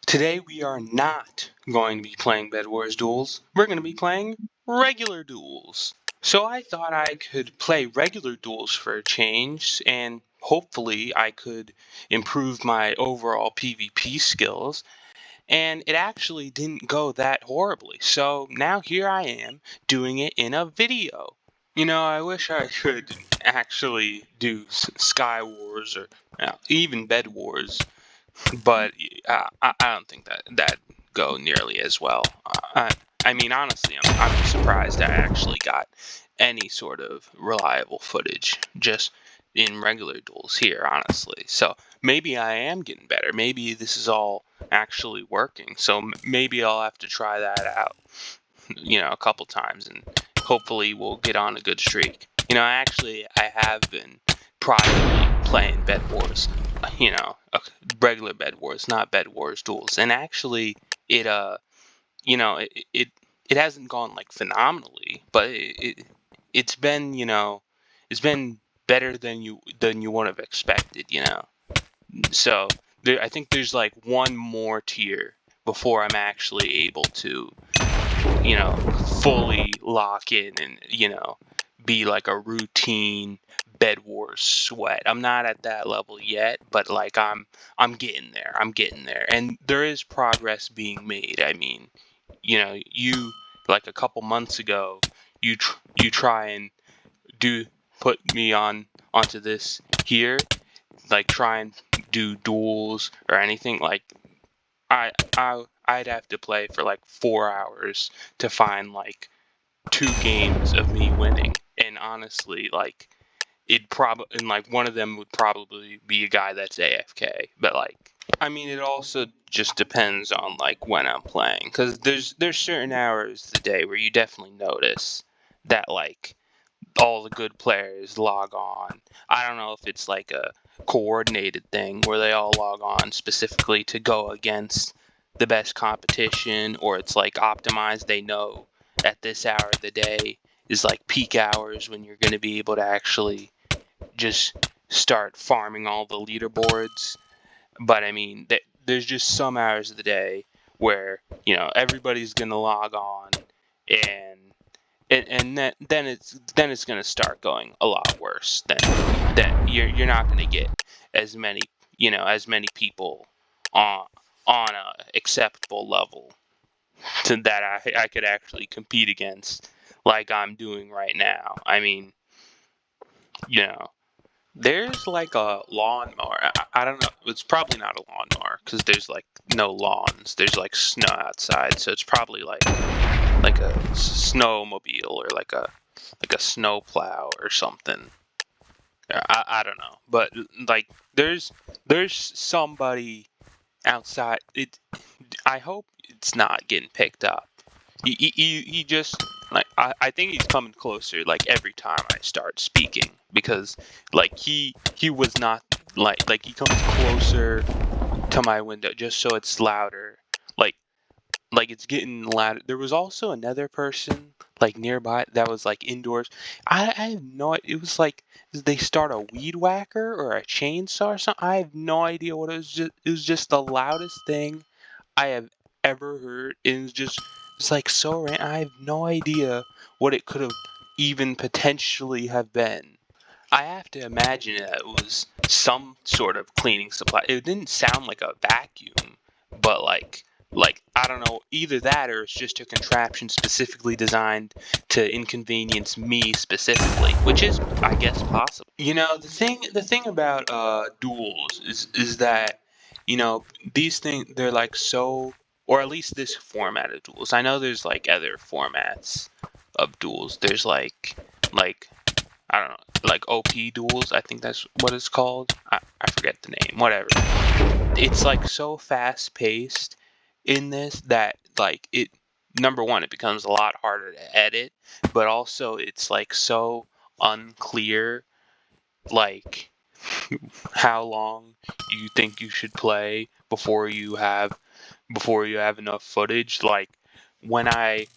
Today we are not going to be playing Bed Wars duels. We're going to be playing regular duels. So I thought I could play regular duels for a change, and hopefully I could improve my overall PvP skills. And it actually didn't go that horribly. So now here I am doing it in a video. I wish I could actually do Sky Wars or even Bed Wars, but I don't think that go nearly as well. I mean, honestly, I'm surprised I actually got any sort of reliable footage just in regular duels here, honestly. So maybe I am getting better. Maybe this is all actually working. So maybe I'll have to try that out, a couple times, and hopefully we'll get on a good streak. I have been privately playing Bed Wars, regular Bed Wars, not Bed Wars duels, and actually it it hasn't gone like phenomenally, but it's been it's been better than you would have expected. So I think there's like one more tier before I'm actually able to fully lock in and, be like a routine Bed Wars sweat. I'm not at that level yet, but like I'm getting there. I'm getting there. And there is progress being made. I mean, you like a couple months ago, you try and do put me onto this here, like try and do duels or anything like I'd have to play for like 4 hours to find like 2 games of me winning. And honestly, like and like one of them would probably be a guy that's AFK. But like, I mean, it also just depends on like when I'm playing, because there's certain hours of the day where you definitely notice that like all the good players log on. I don't know if it's like a coordinated thing where they all log on specifically to go against the best competition, or it's like optimized. They know at this hour of the day is like peak hours when you're going to be able to actually just start farming all the leaderboards. But I mean, there's just some hours of the day where everybody's going to log on, and then it's gonna start going a lot worse. Then you're not gonna get as many people on a acceptable level to that I could actually compete against like I'm doing right now. I mean, you know, there's like a lawnmower. I don't know. It's probably not a lawnmower because there's like no lawns. There's like snow outside, so it's probably like a snowmobile or like a snowplow or something. I don't know, but like there's somebody outside. I hope it's not getting picked up. He just like I think he's coming closer like every time I start speaking, because like he was not like he comes closer to my window just so it's louder. Like it's getting louder. There was also another person like nearby that was like indoors. I have no. It was like, did they start a weed whacker or a chainsaw or something? I have no idea what it was. It was just the loudest thing I have ever heard. It's like so random. I have no idea what it could have even potentially have been. I have to imagine that it was some sort of cleaning supply. It didn't sound like a vacuum, but like I don't know, either that or it's just a contraption specifically designed to inconvenience me specifically, which is, I guess, possible. The thing about duels is that these things, they're like so, or at least this format of duels. I know there's like other formats of duels. There's like I don't know, like OP duels. I think that's what it's called. I forget the name. Whatever. It's like so fast paced in this that like it number one, it becomes a lot harder to edit, but also it's like so unclear like how long you think you should play before you have enough footage. Like when I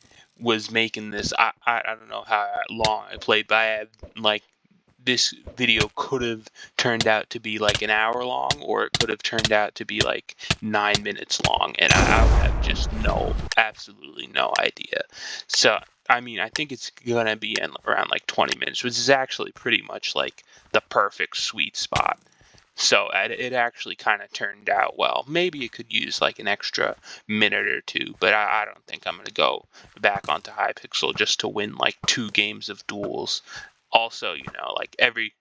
was making this, I don't know how long I played, but I had like this video could have turned out to be like an hour long, or it could have turned out to be like 9 minutes long, and I would have just absolutely no idea. So I mean, I think it's gonna be in around like 20 minutes, which is actually pretty much like the perfect sweet spot. So it actually kind of turned out well. Maybe it could use like an extra minute or two, but I don't think I'm going to go back onto Hypixel just to win like 2 games of duels. Also, like every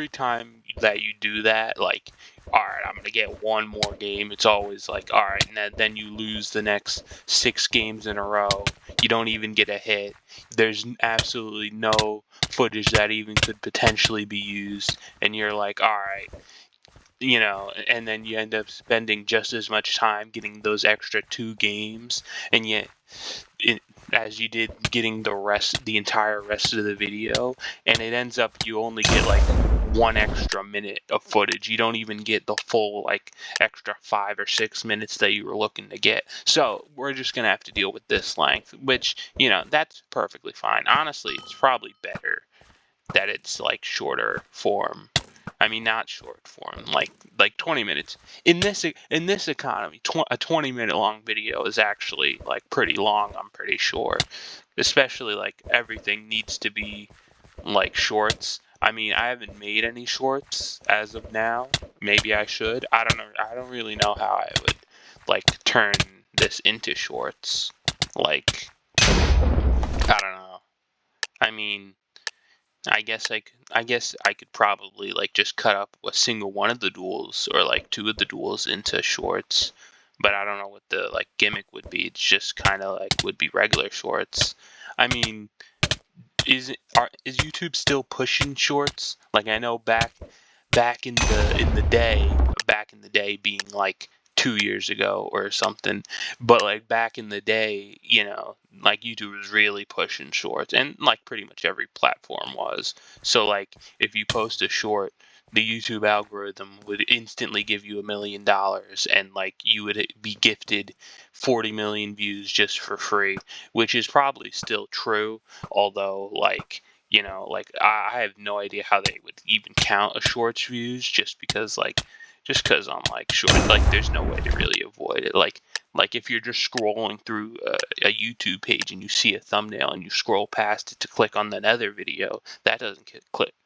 time that you do that, like, all right, I'm going to get one more game. It's always like, all right, and then you lose the next 6 games in a row. You don't even get a hit. There's absolutely no footage that even could potentially be used. And you're like, all right, and then you end up spending just as much time getting those extra 2 games, and yet, as you did getting the entire rest of the video, and it ends up you only get like 1 extra minute of footage. You don't even get the full like extra 5 or 6 minutes that you were looking to get. So we're just gonna have to deal with this length, which that's perfectly fine. Honestly, it's probably better that it's like shorter form. I mean, not short form, like 20 minutes. In this economy, a 20-minute long video is actually like pretty long, I'm pretty sure. Especially like everything needs to be like shorts. I mean, I haven't made any shorts as of now. Maybe I should. I don't know. I don't really know how I would like turn this into shorts. Like, I don't know. I mean, I guess I could probably like just cut up a single one of the duels or like 2 of the duels into shorts, but I don't know what the like gimmick would be. It's just kind of like would be regular shorts. I mean, is YouTube still pushing shorts? Like, I know back in the day being like 2 years ago or something, but like back in the day, like YouTube was really pushing shorts, and like pretty much every platform was. So like if you post a short, the YouTube algorithm would instantly give you $1 million, and like you would be gifted 40 million views just for free, which is probably still true. Although like like I have no idea how they would even count a short's views, just because I'm like short, like there's no way to really avoid it. Like if you're just scrolling through a YouTube page and you see a thumbnail and you scroll past it to click on another video, that doesn't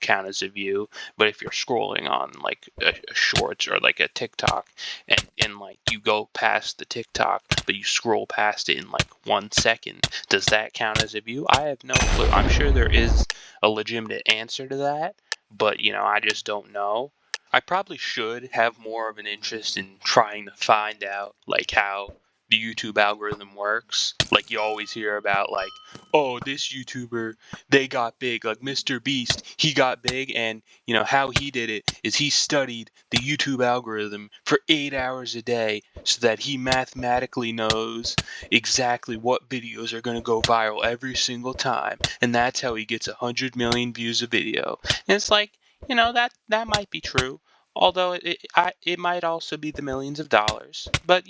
count as a view. But if you're scrolling on like a shorts or like a TikTok, and like you go past the TikTok but you scroll past it in like 1 second, does that count as a view? I have no clue. I'm sure there is a legitimate answer to that, but I just don't know. I probably should have more of an interest in trying to find out like how the YouTube algorithm works. Like you always hear about like, oh, this YouTuber, they got big, like Mr. Beast, he got big, and how he did it is he studied the YouTube algorithm for 8 hours a day so that he mathematically knows exactly what videos are going to go viral every single time, and that's how he gets 100 million views a video. And it's like, that might be true, although it might also be the millions of dollars. But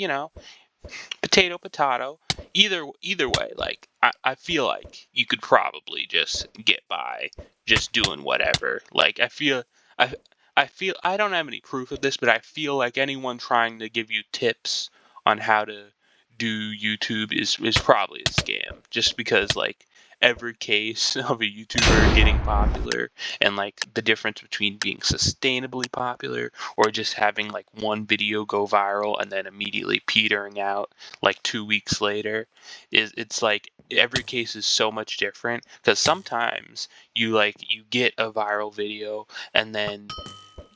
potato. Either way, like I feel like you could probably just get by just doing whatever. Like I feel I don't have any proof of this, but I feel like anyone trying to give you tips on how to do YouTube is probably a scam, just because like every case of a YouTuber getting popular, and like the difference between being sustainably popular or just having like one video go viral and then immediately petering out like 2 weeks later, it's like every case is so much different, because sometimes you get a viral video and then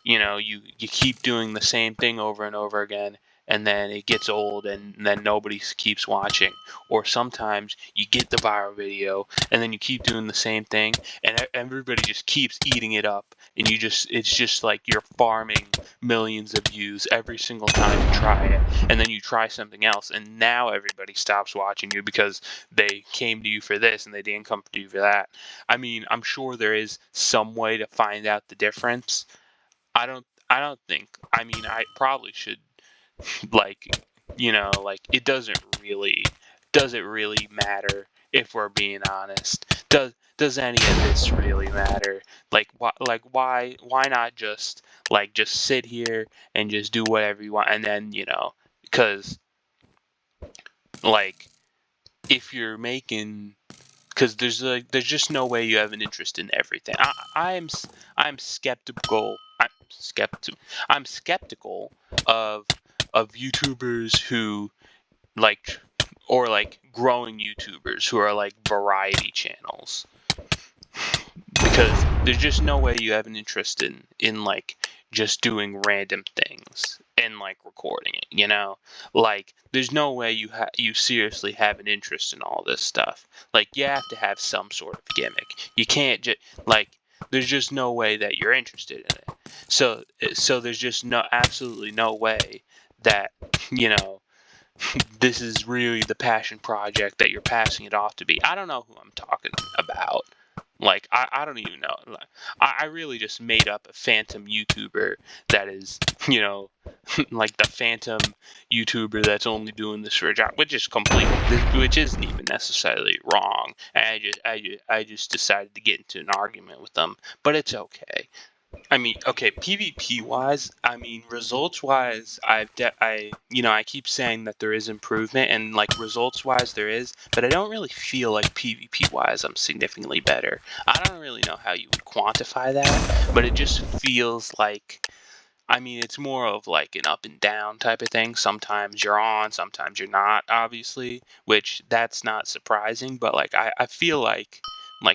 you keep doing the same thing over and over again, and then it gets old and then nobody keeps watching. Or sometimes you get the viral video and then you keep doing the same thing and everybody just keeps eating it up, and it's just like you're farming millions of views every single time you try it, and then you try something else and now everybody stops watching you because they came to you for this and they didn't come to you for that. I mean, I'm sure there is some way to find out the difference. I don't think. I mean, I probably should, like, like it doesn't really matter, if we're being honest. does any of this really matter? Like why not just sit here and just do whatever you want, and then because like if you're making, because there's just no way you have an interest in everything. I'm skeptical. I'm skeptical of YouTubers who like or like growing YouTubers who are like variety channels, because there's just no way you have an interest in like just doing random things and like recording it. Like there's no way you seriously have an interest in all this stuff. Like you have to have some sort of gimmick. You can't just like there's just no way that you're interested in it. So there's just absolutely no way that this is really the passion project that you're passing it off to be. I don't know who I'm talking about. Like, I don't even know. Like, I really just made up a phantom YouTuber that is, like the phantom YouTuber that's only doing this for a job, which isn't even necessarily wrong. And I just decided to get into an argument with them, but it's okay. I mean, okay, PvP wise, I mean, results wise, I keep saying that there is improvement, and like results wise there is, but I don't really feel like PvP wise I'm significantly better. I don't really know how you would quantify that, but it just feels like, I mean, it's more of like an up and down type of thing. Sometimes you're on, sometimes you're not, obviously, which that's not surprising, but like I feel like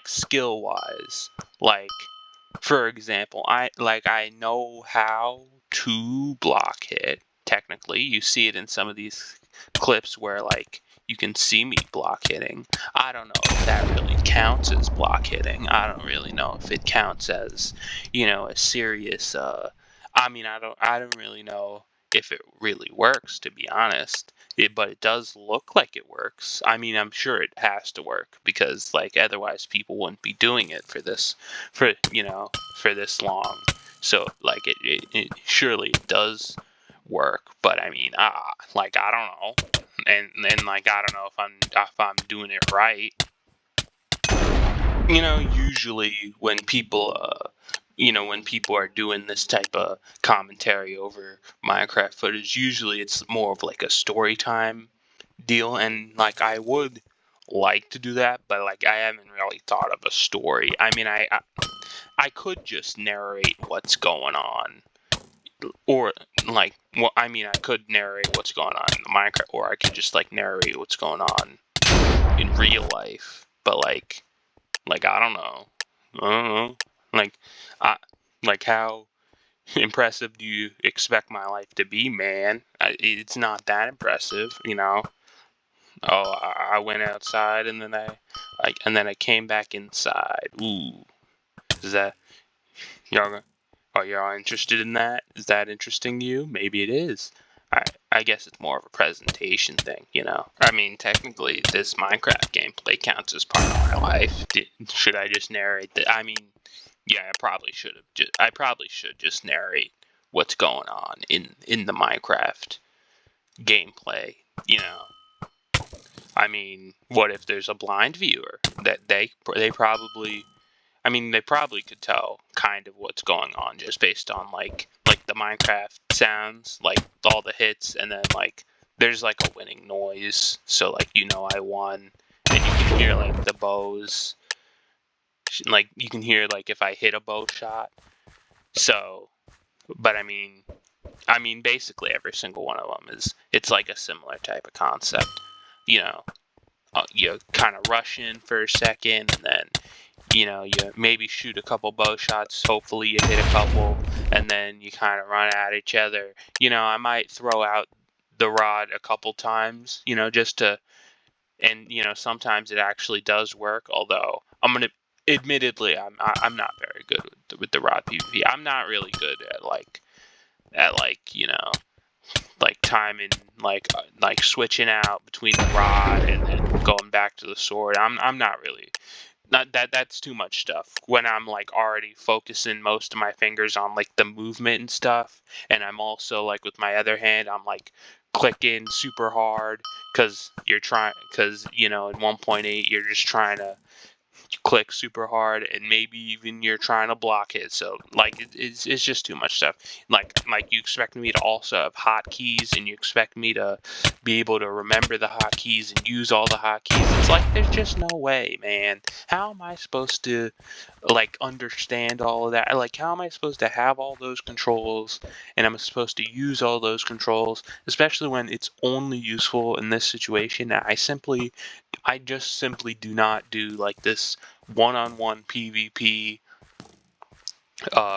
skill wise, like for example, I know how to block hit. Technically, you see it in some of these clips where like you can see me block hitting. I don't know if that really counts as block hitting. I don't really know if it counts as, a serious I mean, I don't really know if it really works, to be honest. But it does look like it works. I mean, I'm sure it has to work, because like otherwise people wouldn't be doing it for this long. So like it surely it does work. But I mean, like I don't know, and like I don't know if I'm doing it right. Usually when people are doing this type of commentary over Minecraft footage, usually it's more of like a story time deal, and like I would like to do that, but like I haven't really thought of a story. I mean, I could just narrate what's going on, or like, well, I mean, I could narrate what's going on in the Minecraft, or I could just like narrate what's going on in real life. But like I don't know, like like how impressive do you expect my life to be, man? It's not that impressive. Oh, I went outside and then I came back inside. Ooh, is that y'all? Are y'all interested in that? Is that interesting to you? Maybe it is. I guess it's more of a presentation thing, I mean, technically, this Minecraft gameplay counts as part of my life. Should I just narrate that? I mean, yeah, I probably should have. I probably should just narrate what's going on in the Minecraft gameplay. I mean, what if there's a blind viewer that they probably, I mean, they probably could tell kind of what's going on just based on like the Minecraft sounds, like all the hits, and then like there's like a winning noise, so like I won, and you can hear like the bows, like you can hear like if I hit a bow shot. So, but I mean basically every single one of them it's like a similar type of concept, you kind of rush in for a second, and then you maybe shoot a couple bow shots, hopefully you hit a couple, and then you kind of run at each other. I might throw out the rod a couple times, just to, and sometimes it actually does work, although admittedly I'm not very good with the rod PvP. I'm not really good at like timing, like switching out between the rod and then going back to the sword. I'm not really, not that's too much stuff when I'm like already focusing most of my fingers on like the movement and stuff, and I'm also like with my other hand I'm like clicking super hard, because in 1.8 you're just trying to click super hard, and maybe even you're trying to block it. So like it's just too much stuff. Like you expect me to also have hotkeys, and you expect me to be able to remember the hotkeys and use all the hotkeys. It's like there's just no way, man. How am I supposed to like understand all of that? Like how am I supposed to have all those controls, and I'm supposed to use all those controls, especially when it's only useful in this situation? I just simply do not do like this one-on-one PvP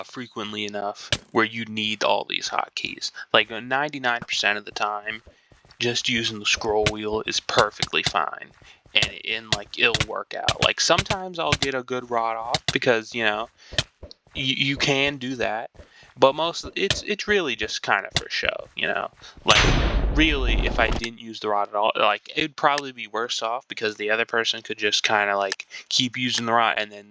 frequently enough where you need all these hotkeys. Like 99% of the time, just using the scroll wheel is perfectly fine, and like it'll work out. Like sometimes I'll get a good rod off because you can do that, but it's really just kind of for show, like really if I didn't use the rod at all, like it'd probably be worse off because the other person could just kind of like keep using the rod, and then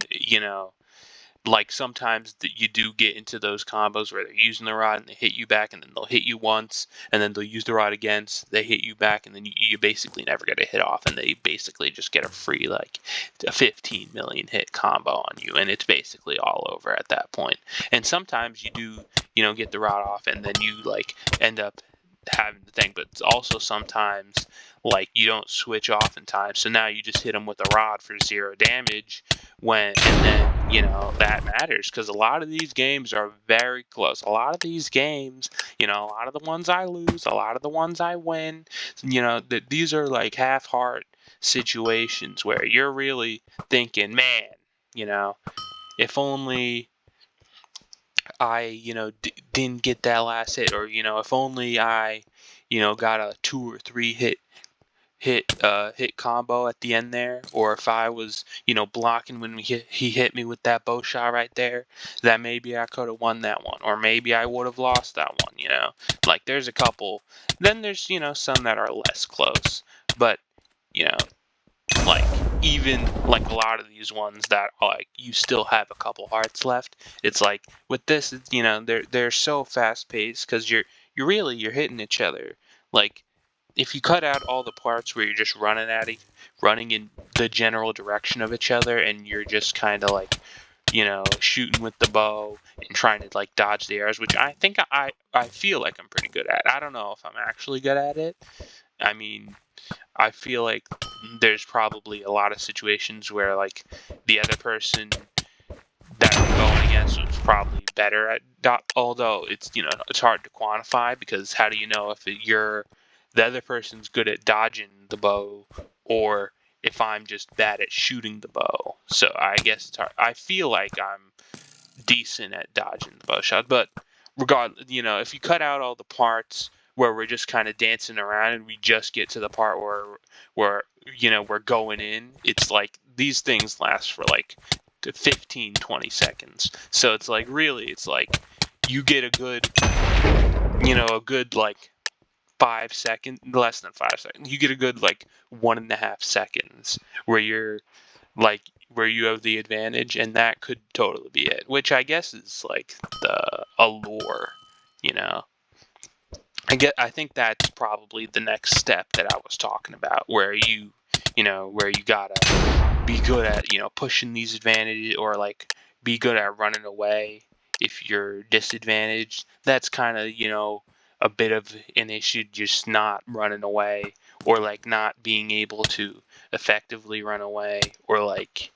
like sometimes you do get into those combos where they're using the rod and they hit you back, and then they'll hit you once and then they'll use the rod again, so they hit you back, and then you basically never get a hit off, and they basically just get a free like a 15 million hit combo on you, and it's basically all over at that point. And sometimes you do get the rod off and then you like end up having the thing, but also sometimes like you don't switch off in time, so now you just hit them with a rod for 0 damage, and then that matters because a lot of these games are very close. A lot of these games, a lot of the ones I lose, a lot of the ones I win, these are like half-heart situations where you're really thinking, man, if only I didn't get that last hit, or if only I got a 2 or 3 hit combo at the end there, or if I was blocking when he hit me with that bow shot right there, that maybe I could have won that one, or maybe I would have lost that one. Like there's a couple. Then there's some that are less close, but like even like a lot of these ones that are like you still have a couple hearts left. It's like with this, they're so fast paced because you're hitting each other. Like if you cut out all the parts where you're just running in the general direction of each other, and you're just kind of like shooting with the bow and trying to like dodge the arrows, which I think I feel like I'm pretty good at. I don't know if I'm actually good at it. I mean, I feel like there's probably a lot of situations where like the other person that I'm going against was probably better at although it's it's hard to quantify, because how do you know if the other person's good at dodging the bow, or if I'm just bad at shooting the bow? So I guess it's hard. I feel like I'm decent at dodging the bow shot, but regardless, if you cut out all the parts where we're just kind of dancing around and we just get to the part where we're going in, it's like these things last for like 15-20 seconds. So it's like really, it's like you get a good like 5 seconds, less than 5 seconds. You get a good like 1.5 seconds where you're like where you have the advantage, and that could totally be it. Which I guess is like the allure, I think that's probably the next step that I was talking about, where you gotta be good at pushing these advantages, or like be good at running away if you're disadvantaged. That's kind of a bit of an issue, just not running away, or like not being able to effectively run away, or like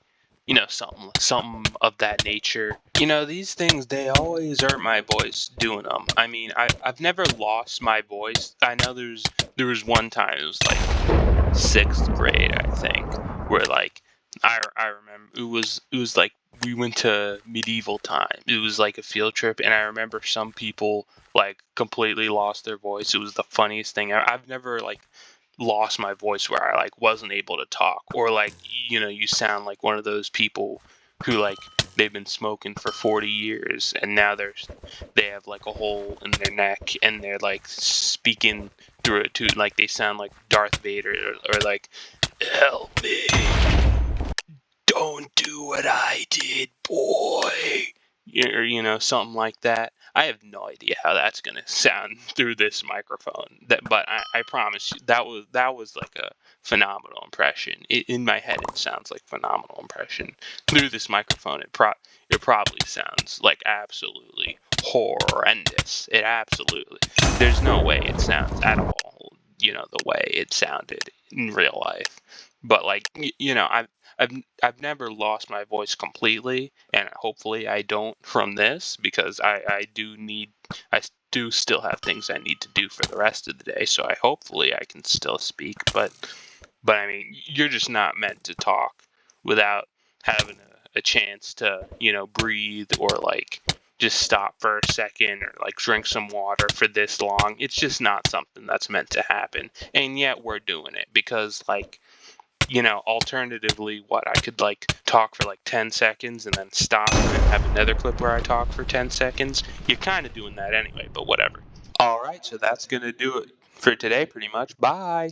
something of that nature. These things, they always hurt my voice doing them. I mean, I've never lost my voice. I know there was one time, it was like 6th grade, I think, where like I remember it was like we went to medieval time. It was like a field trip, and I remember some people like completely lost their voice. It was the funniest thing. I've never like lost my voice where I like wasn't able to talk, or like you sound like one of those people who like they've been smoking for 40 years and now they have like a hole in their neck, and they're like speaking through it too, like they sound like Darth Vader, or like, help me, don't do what I did, boy, or something like that. I have no idea how that's gonna sound through this microphone. But I promise you, that was like a phenomenal impression. In my head, it sounds like phenomenal impression. Through this microphone, it probably sounds like absolutely horrendous. It absolutely. There's no way it sounds at all, the way it sounded in real life. But like, I've never lost my voice completely, and hopefully I don't from this, because I do still have things I need to do for the rest of the day. So hopefully I can still speak, but I mean, you're just not meant to talk without having a chance to, breathe, or like just stop for a second, or like drink some water for this long. It's just not something that's meant to happen. And yet we're doing it because, like, alternatively, I could like talk for like 10 seconds and then stop and then have another clip where I talk for 10 seconds. You're kind of doing that anyway, but whatever. All right, so that's going to do it for today pretty much. Bye.